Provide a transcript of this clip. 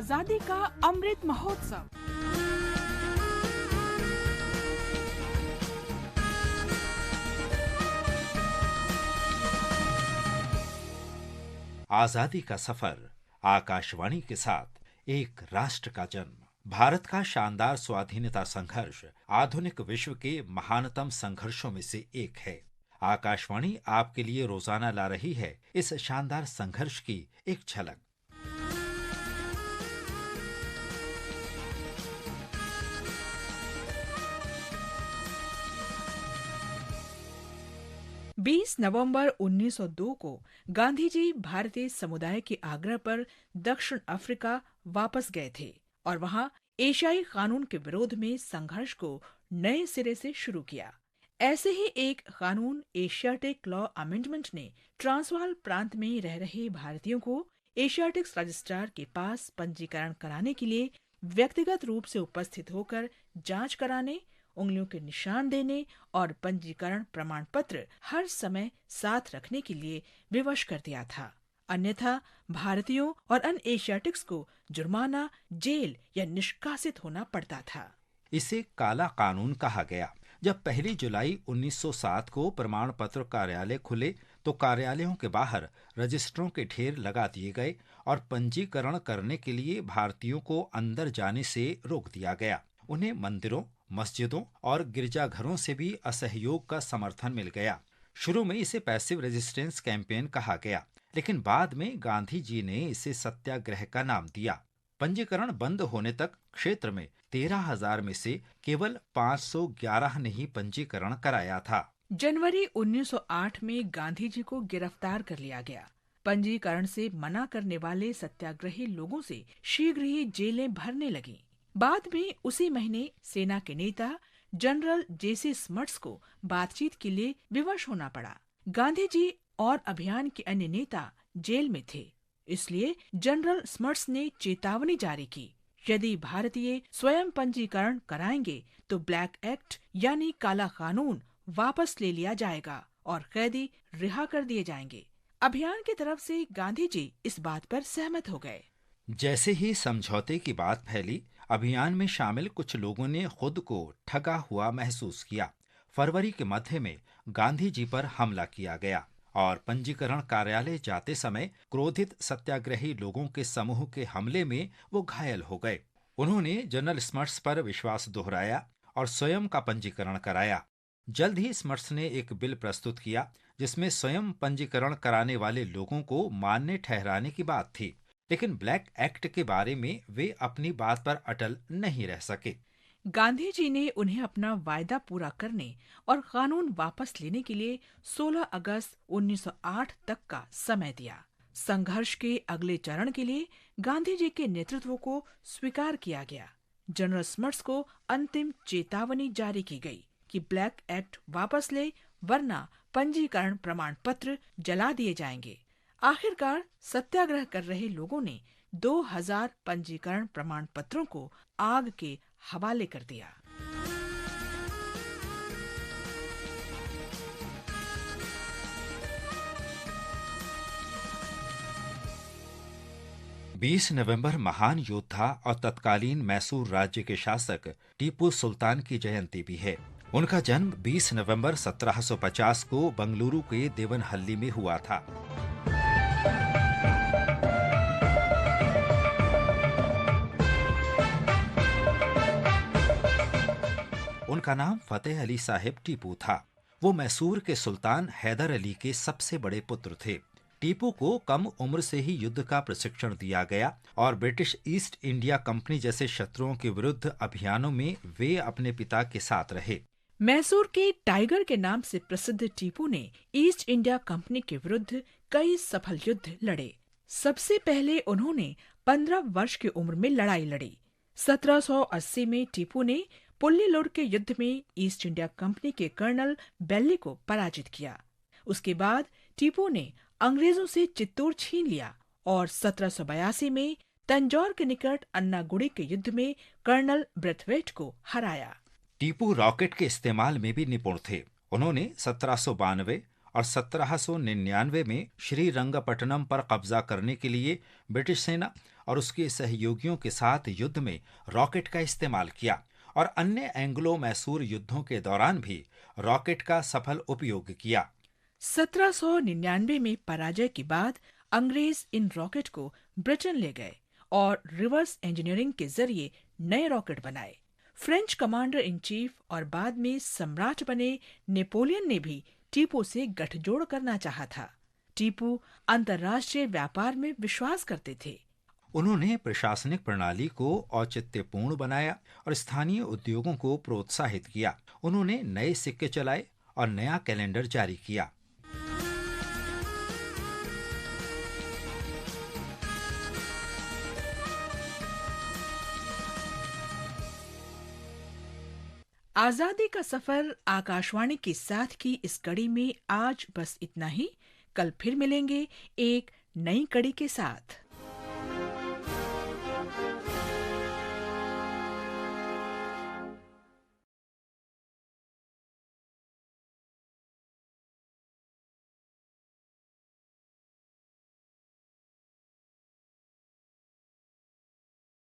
आजादी का अमृत महोत्सव। आजादी का सफर, आकाशवाणी के साथ एक राष्ट्र का जन्म। भारत का शानदार स्वाधीनता संघर्ष आधुनिक विश्व के महानतम संघर्षों में से एक है। आकाशवाणी आपके लिए रोजाना ला रही है इस शानदार संघर्ष की एक झलक। बीस नवंबर 1902 को गांधी जी भारतीय समुदाय के आग्रह पर दक्षिण अफ्रीका वापस गए थे और वहां एशियाई कानून के विरोध में संघर्ष को नए सिरे से शुरू किया। ऐसे ही एक कानून एशियाटिक लॉ अमेंडमेंट ने ट्रांसवाल प्रांत में रह रहे भारतीयों को एशियाटिक्स रजिस्ट्रार के पास पंजीकरण कराने के लिए व्यक्तिगत रूप से उपस्थित होकर जांच कराने, उंगलियों के निशान देने और पंजीकरण प्रमाण पत्र हर समय साथ रखने के लिए विवश कर दिया था। अन्यथा भारतीयों और अन्य एशियाटिक्स को जुर्माना, जेल या निष्कासित होना पड़ता था। इसे काला कानून कहा गया। जब 1 जुलाई 1907 को प्रमाण पत्र कार्यालय खुले तो कार्यालयों के बाहर रजिस्ट्रों के ढेर लगा दिए गए और पंजीकरण करने के लिए भारतीयों को अंदर जाने से रोक दिया गया। उन्हें मंदिरों, मस्जिदों और गिरजाघरों से भी असहयोग का समर्थन मिल गया। शुरू में इसे पैसिव रेजिस्टेंस कैंपेन कहा गया, लेकिन बाद में गांधी जी ने इसे सत्याग्रह का नाम दिया। पंजीकरण बंद होने तक क्षेत्र में 13,000 में से केवल 511 ने ही पंजीकरण कराया था। जनवरी 1908 में गांधी जी को गिरफ्तार कर लिया गया। पंजीकरण से मना करने वाले सत्याग्रही लोगों से शीघ्र ही जेलें भरने लगीं। बाद में उसी महीने सेना के नेता जनरल जेसी स्मट्स को बातचीत के लिए विवश होना पड़ा। गांधी जी और अभियान के अन्य नेता जेल में थे, इसलिए जनरल स्मट्स ने चेतावनी जारी की, यदि भारतीय स्वयं पंजीकरण कराएंगे तो ब्लैक एक्ट यानी काला कानून वापस ले लिया जाएगा और कैदी रिहा कर दिए जाएंगे। अभियान की तरफ से गांधी जी इस बात पर सहमत हो गए। जैसे ही समझौते की बात फैली, अभियान में शामिल कुछ लोगों ने खुद को ठगा हुआ महसूस किया। फरवरी के मध्य में गांधी जी पर हमला किया गया और पंजीकरण कार्यालय जाते समय क्रोधित सत्याग्रही लोगों के समूह के हमले में वो घायल हो गए। उन्होंने जनरल स्मट्स पर विश्वास दोहराया और स्वयं का पंजीकरण कराया। जल्द ही स्मट्स ने एक बिल प्रस्तुत किया जिसमें स्वयं पंजीकरण कराने वाले लोगों को मान्य ठहराने की बात थी, लेकिन ब्लैक एक्ट के बारे में वे अपनी बात पर अटल नहीं रह सके। गांधी जी ने उन्हें अपना वायदा पूरा करने और कानून वापस लेने के लिए 16 अगस्त 1908 तक का समय दिया। संघर्ष के अगले चरण के लिए गांधी जी के नेतृत्व को स्वीकार किया गया। जनरल स्मट्स को अंतिम चेतावनी जारी की गई कि ब्लैक एक्ट वापस ले, वरना पंजीकरण प्रमाण पत्र जला दिए जाएंगे। आखिरकार सत्याग्रह कर रहे लोगों ने 2000 पंजीकरण प्रमाण पत्रों को आग के हवाले कर दिया। बीस नवंबर महान योद्धा और तत्कालीन मैसूर राज्य के शासक टीपू सुल्तान की जयंती भी है। उनका जन्म 20 नवंबर 1750 को बंगलुरु के देवनहल्ली में हुआ था। उनका नाम फतेह अली साहिब टीपू था। वो मैसूर के सुल्तान हैदर अली के सबसे बड़े पुत्र थे। टीपू को कम उम्र से ही युद्ध का प्रशिक्षण दिया गया और ब्रिटिश ईस्ट इंडिया कंपनी जैसे शत्रुओं के विरुद्ध अभियानों में वे अपने पिता के साथ रहे। मैसूर के टाइगर के नाम से प्रसिद्ध टीपू ने ईस्ट इंडिया कंपनी के विरुद्ध कई सफल युद्ध लड़े। सबसे पहले उन्होंने 15 वर्ष की उम्र में लड़ाई लड़ी। 1780 में टीपू ने पुल्लीलुर के युद्ध में ईस्ट इंडिया कंपनी के कर्नल बेल्ली को पराजित किया। उसके बाद टीपू ने अंग्रेजों से चित्तौड़ छीन लिया और 1782 में तंजौर के निकट अन्नागुड़ी के युद्ध में कर्नल ब्रेथवेट को हराया। टीपू रॉकेट के इस्तेमाल में भी निपुण थे। उन्होंने 1792 और 1799 में श्रीरंगपट्टनम पर कब्जा करने के लिए ब्रिटिश सेना और उसके सहयोगियों के साथ युद्ध में रॉकेट का इस्तेमाल किया और अन्य एंग्लो मैसूर युद्धों के दौरान भी रॉकेट का सफल उपयोग किया। 1799 में पराजय के बाद अंग्रेज इन रॉकेट को ब्रिटेन ले गए और रिवर्स इंजीनियरिंग के जरिए नए रॉकेट बनाए। फ्रेंच कमांडर इन चीफ और बाद में सम्राट बने नेपोलियन ने भी टीपू से गठजोड़ करना चाहा था। टीपू अंतर्राष्ट्रीय व्यापार में विश्वास करते थे। उन्होंने प्रशासनिक प्रणाली को औचित्यपूर्ण बनाया और स्थानीय उद्योगों को प्रोत्साहित किया। उन्होंने नए सिक्के चलाए और नया कैलेंडर जारी किया। आजादी का सफर आकाशवाणी के साथ की इस कड़ी में आज बस इतना ही। कल फिर मिलेंगे एक नई कड़ी के साथ।